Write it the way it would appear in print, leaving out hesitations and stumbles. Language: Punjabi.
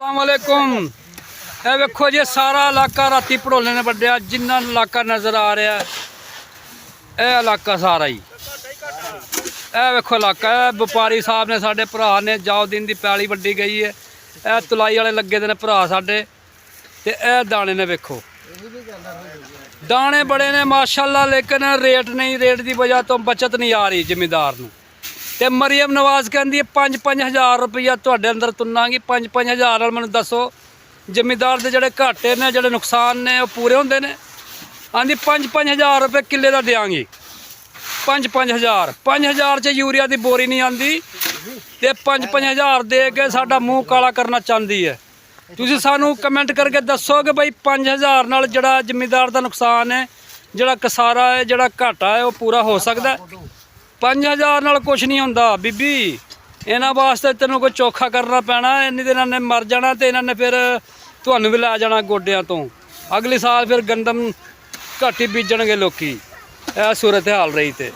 अस्सलामुअलैकुम। ਇਹ ਵੇਖੋ ਜੀ ਸਾਰਾ ਇਲਾਕਾ ਰਾਤੀ ਭੜੋਲੇ ਨੇ ਵੱਢਿਆ। ਜਿੰਨਾ ਇਲਾਕਾ ਨਜ਼ਰ ਆ ਰਿਹਾ ਇਹ ਇਲਾਕਾ ਸਾਰਾ ਹੀ ਇਹ ਵੇਖੋ ਇਲਾਕਾ। ਇਹ ਵਪਾਰੀ ਸਾਹਿਬ ਨੇ ਸਾਡੇ ਭਰਾ ਨੇ ਜਾਓ ਦਿਨ ਦੀ ਪੈਲੀ ਵੱਢੀ ਗਈ ਹੈ। ਇਹ ਤੁਲਾਈ ਵਾਲੇ ਲੱਗੇ ਦੇ ਨੇ ਭਰਾ ਸਾਡੇ। ਤੇ ਇਹ ਦਾਣੇ ਨੇ ਵੇਖੋ, ਦਾਣੇ ਬੜੇ ਨੇ ਮਾਸ਼ਾਅੱਲਾ, ਲੇਕਿਨ ਰੇਟ ਨਹੀਂ, ਰੇਟ ਦੀ ਵਜ੍ਹਾ ਤੋਂ ਬਚਤ ਨਹੀਂ ਆ ਰਹੀ ਜ਼ਿਮੀਂਦਾਰ ਨੂੰ। ਤੇ ਮਰੀਮ ਨਵਾਜ਼ ਕਹਿੰਦੀ ਹੈ 5-5 ਹਜ਼ਾਰ ਰੁਪਈਆ ਤੁਹਾਡੇ ਅੰਦਰ ਤੁੰਨਾਂਗੀ। 5-5 ਹਜ਼ਾਰ ਨਾਲ ਮੈਨੂੰ ਦੱਸੋ ਜ਼ਿਮੀਂਦਾਰ ਦੇ ਜਿਹੜੇ ਘਾਟੇ ਨੇ, ਜਿਹੜੇ ਨੁਕਸਾਨ ਨੇ, ਉਹ ਪੂਰੇ ਹੁੰਦੇ ਨੇ? ਆਂਦੀ 5-5 ਹਜ਼ਾਰ ਰੁਪਏ ਕਿੱਲੇ ਦਾ ਦਿਆਂਗੀ। 5-5 ਹਜ਼ਾਰ 5,000 'ਚ ਯੂਰੀਆ ਦੀ ਬੋਰੀ ਨਹੀਂ ਆਂਦੀ ਤੇ 5-5 ਹਜ਼ਾਰ ਦੇ ਕੇ ਸਾਡਾ ਮੂੰਹ ਕਾਲਾ ਕਰਨਾ ਚਾਹੁੰਦੀ ਹੈ। ਤੁਸੀਂ ਸਾਨੂੰ ਕਮੈਂਟ ਕਰਕੇ ਦੱਸੋ ਕਿ ਬਈ 5,000 ਨਾਲ ਜਿਹੜਾ ਜ਼ਿਮੀਂਦਾਰ ਦਾ ਨੁਕਸਾਨ ਹੈ, ਜਿਹੜਾ ਕਸਾਰਾ ਹੈ, ਜਿਹੜਾ ਘਾਟਾ ਹੈ, ਉਹ ਪੂਰਾ ਹੋ ਸਕਦਾ? 5,000 ਨਾਲ ਕੁਛ ਨਹੀਂ ਹੁੰਦਾ ਬੀਬੀ। ਇਹਨਾਂ ਵਾਸਤੇ ਤੈਨੂੰ ਕੋਈ ਚੋਖਾ ਕਰਨਾ ਪੈਣਾ। ਇੰਨੀ ਦਿਨਾਂ ਨੇ ਮਰ ਜਾਣਾ ਤੇ ਇਹਨਾਂ ਨੇ ਫਿਰ ਤੁਹਾਨੂੰ ਵੀ ਲੈ ਜਾਣਾ ਗੋਡਿਆਂ ਤੋਂ। ਅਗਲੇ ਸਾਲ ਫਿਰ ਗੰਦਮ ਘੱਟ ਹੀ ਬੀਜਣਗੇ ਲੋਕੀ। ਇਹ ਸੂਰਤ ਹਾਲ ਰਹੀ ਤੇ